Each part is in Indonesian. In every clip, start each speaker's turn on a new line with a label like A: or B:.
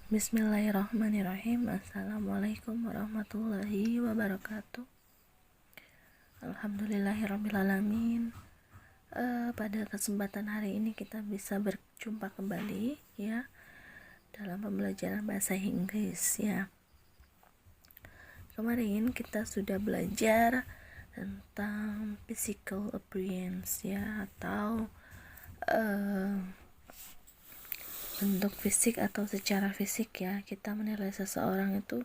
A: Bismillahirrahmanirrahim. Assalamualaikum warahmatullahi wabarakatuh. Alhamdulillahirrabbilalamin. Pada kesempatan hari ini kita bisa berjumpa kembali ya dalam pembelajaran bahasa Inggris ya. Kemarin kita sudah belajar tentang physical appearance ya, atau bentuk fisik atau secara fisik ya. Kita menilai seseorang itu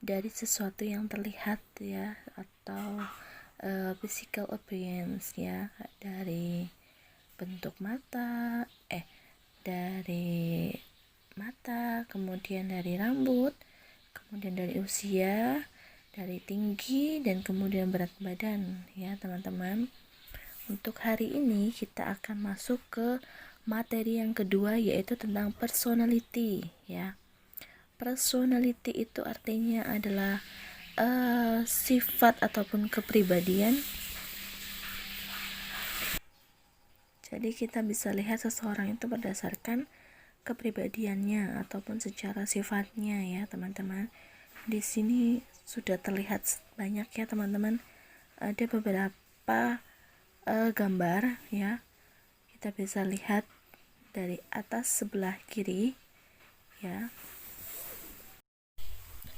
A: dari sesuatu yang terlihat ya, atau physical appearance ya, dari bentuk mata, dari mata, kemudian dari rambut, kemudian dari usia, dari tinggi, dan kemudian berat badan ya teman-teman. Untuk hari ini kita akan masuk ke materi yang kedua, yaitu tentang personality ya. Personality itu artinya adalah sifat ataupun kepribadian. Jadi kita bisa lihat seseorang itu berdasarkan kepribadiannya ataupun secara sifatnya ya teman-teman. Di sini sudah terlihat banyak ya teman-teman. Ada beberapa gambar ya. Kita bisa lihat dari atas sebelah kiri ya.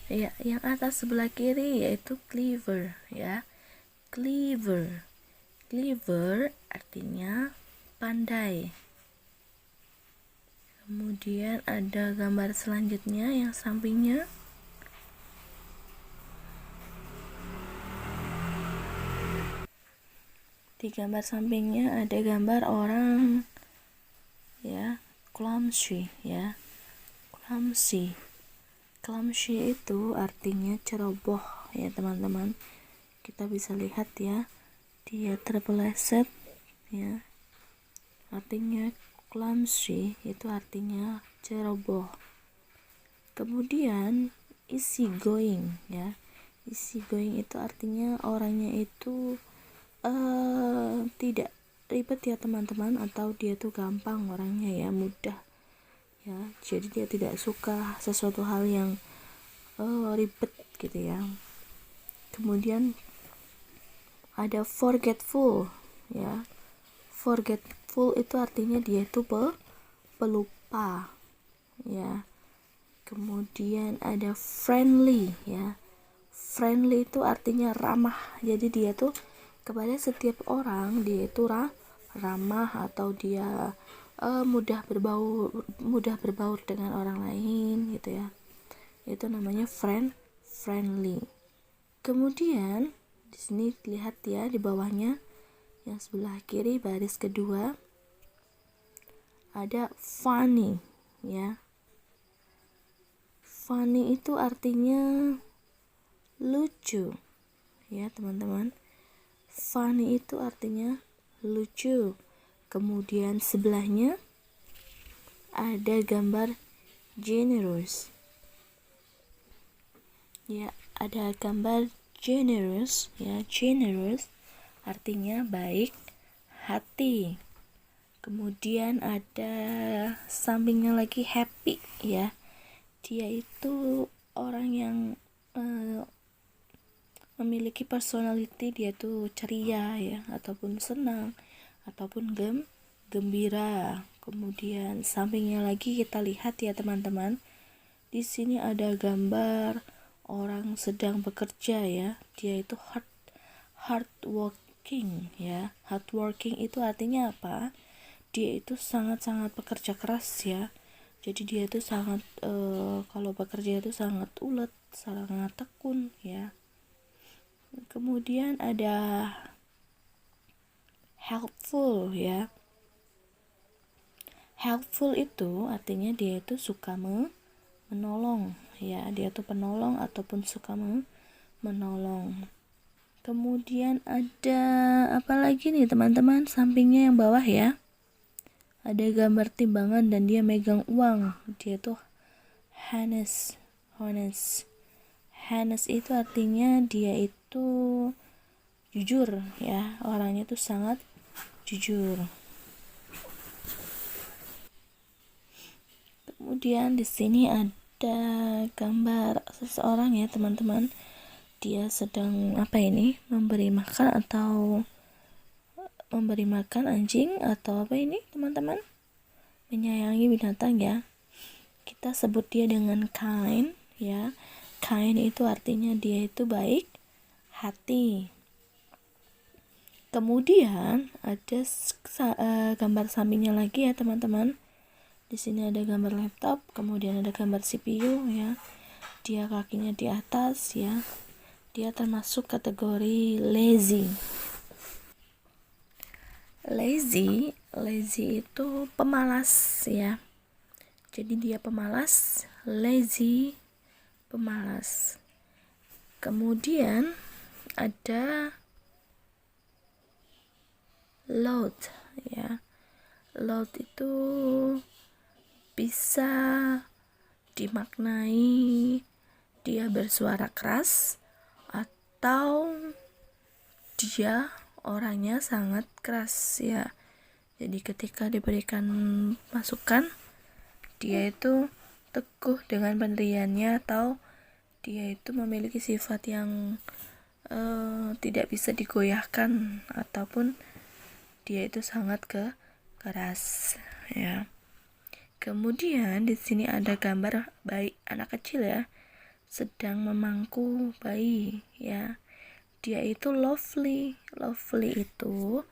A: Ya, yang atas sebelah kiri yaitu clever ya. Clever artinya pandai. Kemudian ada gambar selanjutnya yang sampingnya. Di gambar sampingnya ada gambar orang ya, clumsy ya. Clumsy itu artinya ceroboh ya teman-teman. Kita bisa lihat ya, dia terpeleset ya. Artinya clumsy itu artinya ceroboh. Kemudian easy going ya. Easy going itu artinya orangnya itu tidak ribet ya teman-teman, atau dia tuh gampang orangnya ya, mudah ya. Jadi dia tidak suka sesuatu hal yang ribet gitu ya. Kemudian ada forgetful ya. Forgetful itu artinya dia itu pelupa ya. Kemudian ada friendly ya. Friendly itu artinya ramah. Jadi dia tuh kepada setiap orang dia itu ramah, atau dia mudah berbaur dengan orang lain gitu ya. Itu namanya friendly. Kemudian di sini lihat ya, di bawahnya yang sebelah kiri baris kedua ada funny ya. Funny itu artinya lucu ya teman-teman. Funny itu artinya lucu. Kemudian sebelahnya ada gambar generous ya, ada gambar generous ya. Generous artinya baik hati. Kemudian ada sampingnya lagi happy ya. Dia itu orang yang memiliki personality, dia tuh ceria ya, ataupun senang, ataupun gembira. Kemudian sampingnya lagi kita lihat ya teman-teman, di sini ada gambar orang sedang bekerja ya. Dia itu hard working ya. Hard working itu artinya apa? Dia itu sangat-sangat pekerja keras ya. Jadi dia itu sangat kalau bekerja itu sangat ulet, sangat tekun ya. Kemudian ada helpful ya. Helpful itu artinya dia itu suka menolong ya. Dia tuh penolong ataupun suka menolong. Kemudian ada apa lagi nih teman-teman, sampingnya yang bawah ya. Ada gambar timbangan dan dia megang uang. Dia tuh honest. Honest itu artinya dia itu jujur ya, orangnya itu sangat jujur. Kemudian di sini ada ada gambar seseorang ya teman-teman, dia sedang memberi makan anjing atau apa ini teman-teman, menyayangi binatang ya. Kita sebut dia dengan kind ya. Kind itu artinya dia itu baik hati. Kemudian ada gambar sampingnya lagi ya teman-teman. Di sini ada gambar laptop, kemudian ada gambar CPU ya. Dia kakinya di atas ya. Dia termasuk kategori lazy. Lazy itu pemalas ya. Jadi dia pemalas, lazy, pemalas. Kemudian ada loud ya. Loud itu bisa dimaknai dia bersuara keras atau dia orangnya sangat keras ya. Jadi ketika diberikan masukan, dia itu teguh dengan pendiriannya atau dia itu memiliki sifat yang tidak bisa digoyahkan ataupun dia itu sangat keras ya. Kemudian di sini ada gambar bayi, anak kecil ya, sedang memangku bayi ya. Dia itu lovely. Lovely itu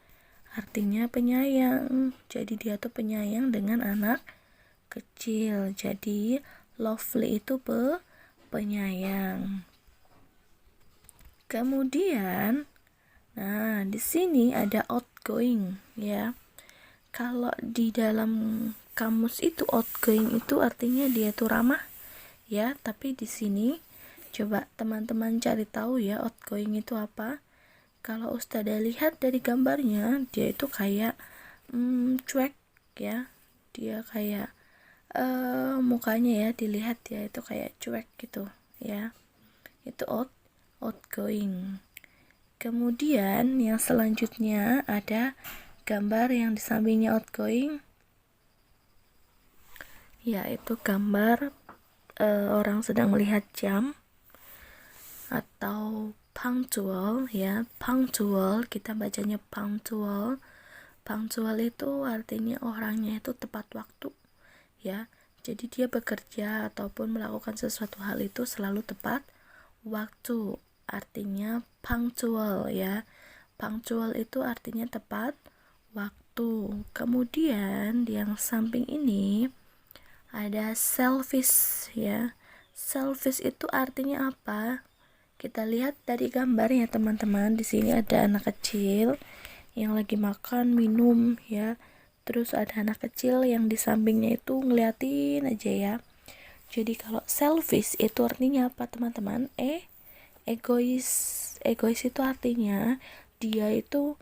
A: artinya penyayang. Jadi dia tuh penyayang dengan anak kecil. Jadi lovely itu penyayang. Kemudian di sini ada outgoing ya. Kalau di dalam kamus itu outgoing itu artinya dia tuh ramah ya, tapi di sini coba teman-teman cari tahu ya outgoing itu apa. Kalau Ustazah lihat dari gambarnya, dia itu kayak cuek ya. Dia kayak mukanya ya, dilihat ya itu kayak cuek gitu ya. Itu outgoing. Kemudian yang selanjutnya ada gambar yang di sampingnya outgoing, yaitu gambar orang sedang melihat jam atau punctual ya. Punctual, kita bacanya punctual. Punctual itu artinya orangnya itu tepat waktu ya. Jadi dia bekerja ataupun melakukan sesuatu hal itu selalu tepat waktu, artinya punctual ya. Punctual itu artinya tepat waktu. Kemudian di yang samping ini ada selfish ya. Selfish itu artinya apa? Kita lihat dari gambarnya teman-teman. Di sini ada anak kecil yang lagi makan, minum ya. Terus ada anak kecil yang di sampingnya itu ngeliatin aja ya. Jadi kalau selfish itu artinya apa teman-teman? Egois. Egois itu artinya dia itu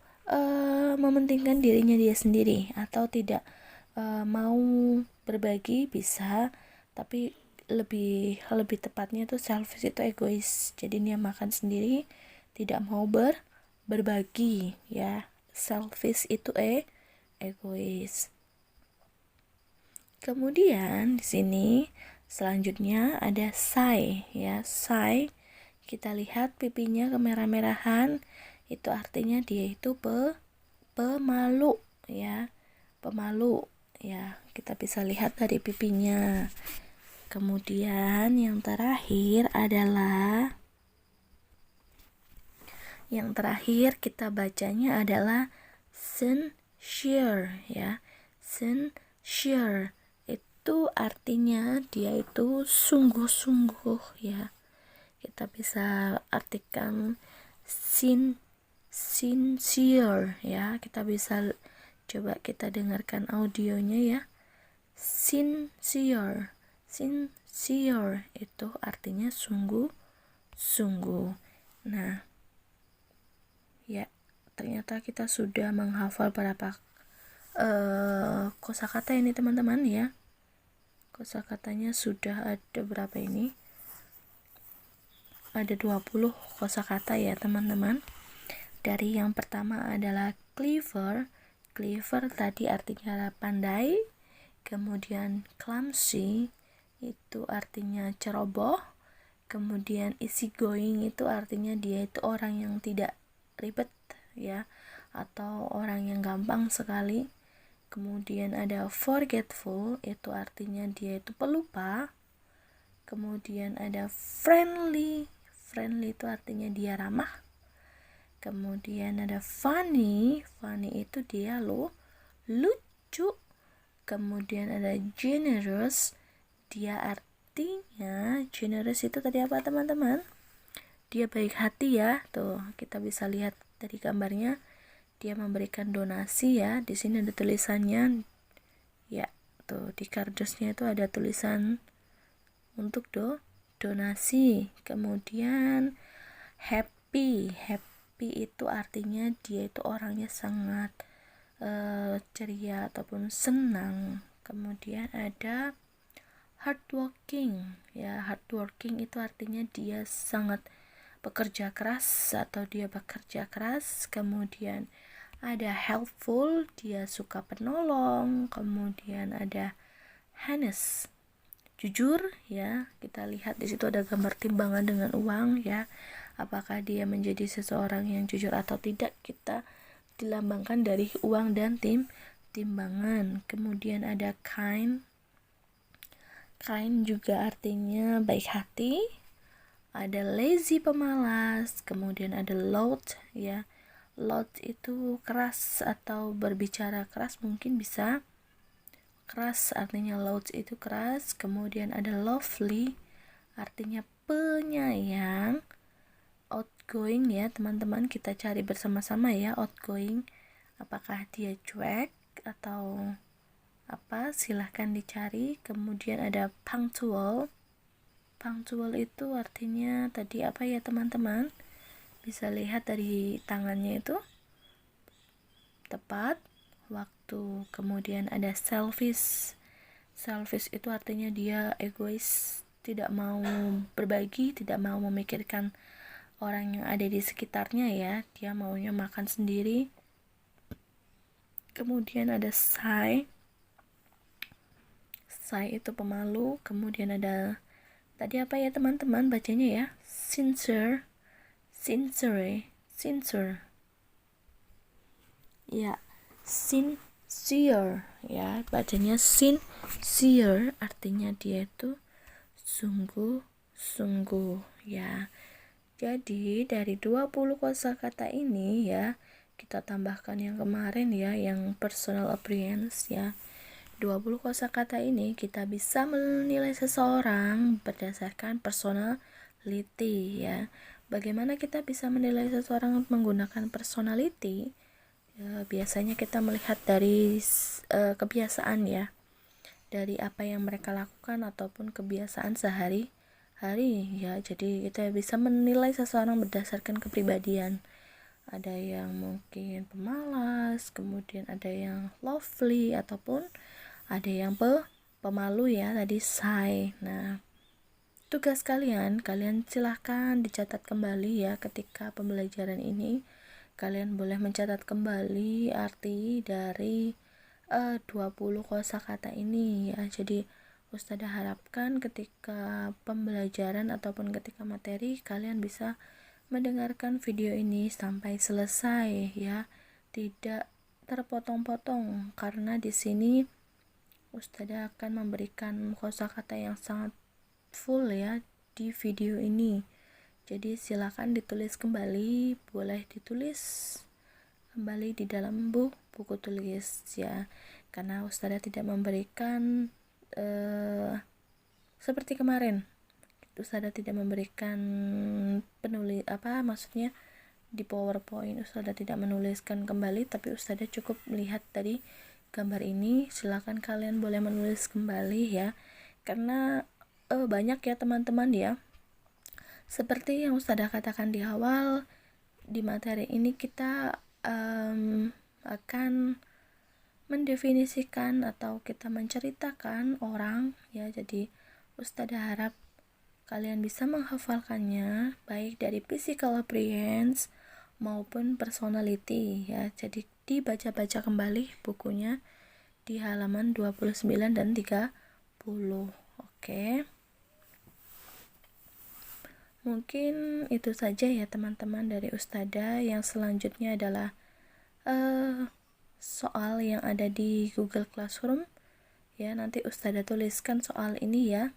A: mementingkan dirinya dia sendiri atau tidak mau berbagi bisa, tapi lebih tepatnya itu selfish itu egois. Jadi dia makan sendiri, tidak mau berbagi ya. Selfish itu egois. Kemudian di sini selanjutnya ada shy ya. Shy, kita lihat pipinya kemerah-merahan, itu artinya dia itu pemalu ya. Pemalu ya, kita bisa lihat dari pipinya. Kemudian yang terakhir kita bacanya adalah sincere ya. Sincere itu artinya dia itu sungguh-sungguh ya. Kita bisa artikan sincere ya. Kita bisa coba kita dengarkan audionya ya. Sincere itu artinya sungguh-sungguh. Nah ya, ternyata kita sudah menghafal berapa kosakata ini teman-teman ya. Kosakatanya sudah ada berapa ini? Ada 20 kosakata ya teman-teman. Dari yang pertama adalah clever. Clever tadi artinya pandai. Kemudian clumsy itu artinya ceroboh. Kemudian easygoing itu artinya dia itu orang yang tidak ribet ya, atau orang yang gampang sekali. Kemudian ada forgetful, itu artinya dia itu pelupa. Kemudian ada friendly itu artinya dia ramah. Kemudian ada funny itu dia lucu. Kemudian ada generous, dia artinya generous itu tadi apa teman-teman? Dia baik hati ya. Tuh, kita bisa lihat dari gambarnya, dia memberikan donasi ya. Di sini ada tulisannya. Ya, tuh di kardusnya itu ada tulisan untuk donasi. Kemudian happy itu artinya dia itu orangnya sangat ceria ataupun senang. Kemudian ada hardworking ya, hardworking itu artinya dia sangat bekerja keras atau dia bekerja keras. Kemudian ada helpful, dia suka penolong. Kemudian ada honest, jujur ya. Kita lihat di situ ada gambar timbangan dengan uang ya. Apakah dia menjadi seseorang yang jujur atau tidak, kita dilambangkan dari uang dan timbangan. Kemudian ada kind juga artinya baik hati. Ada lazy, pemalas. Kemudian ada loud ya, loud itu keras atau berbicara keras, mungkin bisa keras artinya loud itu keras. Kemudian ada lovely artinya penyayang. Outgoing ya teman-teman, kita cari bersama-sama ya outgoing, apakah dia cuek atau apa, silahkan dicari. Kemudian ada punctual itu artinya tadi apa ya teman-teman, bisa lihat dari tangannya itu tepat waktu. Kemudian ada selfish itu artinya dia egois, tidak mau berbagi, tidak mau memikirkan orang yang ada di sekitarnya ya, dia maunya makan sendiri. Kemudian ada shy itu pemalu. Kemudian ada tadi apa ya teman-teman bacanya ya, sincere ya, sincere ya, bacanya sincere artinya dia itu sungguh-sungguh ya. Jadi dari 20 kosakata ini ya, kita tambahkan yang kemarin ya, yang personal appearance ya. 20 kosakata ini kita bisa menilai seseorang berdasarkan personality ya. Bagaimana kita bisa menilai seseorang menggunakan personality? Ya, biasanya kita melihat dari kebiasaan ya, dari apa yang mereka lakukan ataupun kebiasaan sehari-hari ya. Jadi kita bisa menilai seseorang berdasarkan kepribadian. Ada yang mungkin pemalas, kemudian ada yang lovely, ataupun ada yang pemalu ya, tadi shy. Nah, tugas kalian silahkan dicatat kembali ya. Ketika pembelajaran ini kalian boleh mencatat kembali arti dari 20 kosakata ini ya. Jadi Ustazah harapkan ketika pembelajaran ataupun ketika materi kalian bisa mendengarkan video ini sampai selesai ya, tidak terpotong-potong, karena di sini Ustazah akan memberikan kosakata yang sangat full ya di video ini. Jadi silakan ditulis kembali, boleh ditulis kembali di dalam buku tulis ya, karena Ustazah tidak memberikan seperti kemarin. Ustazah tidak memberikan maksudnya di PowerPoint Ustazah tidak menuliskan kembali, tapi Ustazah cukup melihat dari gambar ini. Silakan kalian boleh menulis kembali ya, karena banyak ya teman-teman ya. Seperti yang Ustazah katakan di awal, di materi ini kita akan mendefinisikan atau kita menceritakan orang ya. Jadi Ustazah harap kalian bisa menghafalkannya baik dari physical appearance maupun personality ya. Jadi dibaca-baca kembali bukunya di halaman 29 dan 30. Oke. Mungkin itu saja ya teman-teman dari Ustadzah. Yang selanjutnya adalah soal yang ada di Google Classroom. Ya, nanti Ustadzah tuliskan soal ini ya.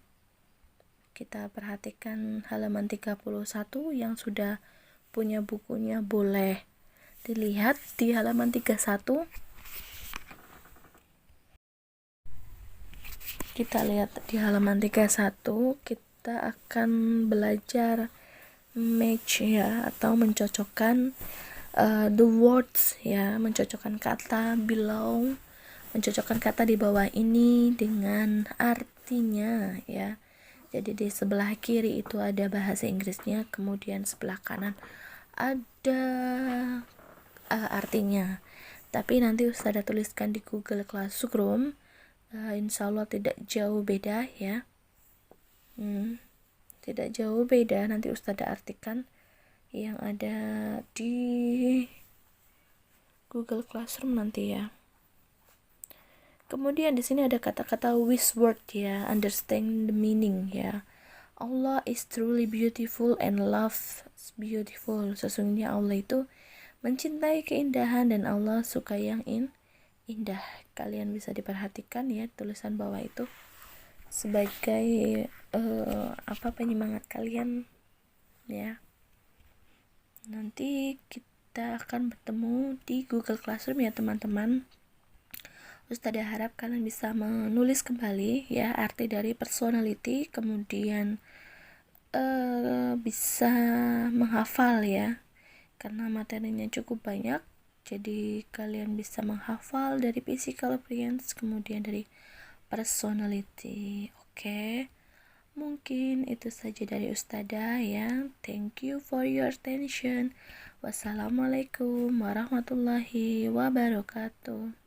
A: Kita perhatikan halaman 31 yang sudah punya bukunya boleh dilihat di halaman 31. Kita lihat di halaman 31, kita akan belajar match ya, atau mencocokkan the words ya, mencocokkan kata below, mencocokkan kata di bawah ini dengan artinya ya. Jadi di sebelah kiri itu ada bahasa Inggrisnya, kemudian sebelah kanan ada artinya. Tapi nanti Ustadzah tuliskan di Google Classroom. Insya Allah tidak jauh beda ya. Tidak jauh beda, nanti Ustadzah artikan yang ada di Google Classroom nanti ya. Kemudian di sini ada kata-kata wish word ya, understand the meaning ya. Allah is truly beautiful and love beautiful. Sesungguhnya Allah itu mencintai keindahan dan Allah suka yang indah. Kalian bisa diperhatikan ya tulisan bawah itu sebagai penyemangat kalian ya. Nanti kita akan bertemu di Google Classroom ya teman-teman. Ustadzah harap kalian bisa menulis kembali ya arti dari personality, kemudian bisa menghafal ya, karena materinya cukup banyak. Jadi kalian bisa menghafal dari physical appearance, kemudian dari personality. Oke. Mungkin itu saja dari Ustadzah ya. Thank you for your attention. Wassalamualaikum warahmatullahi wabarakatuh.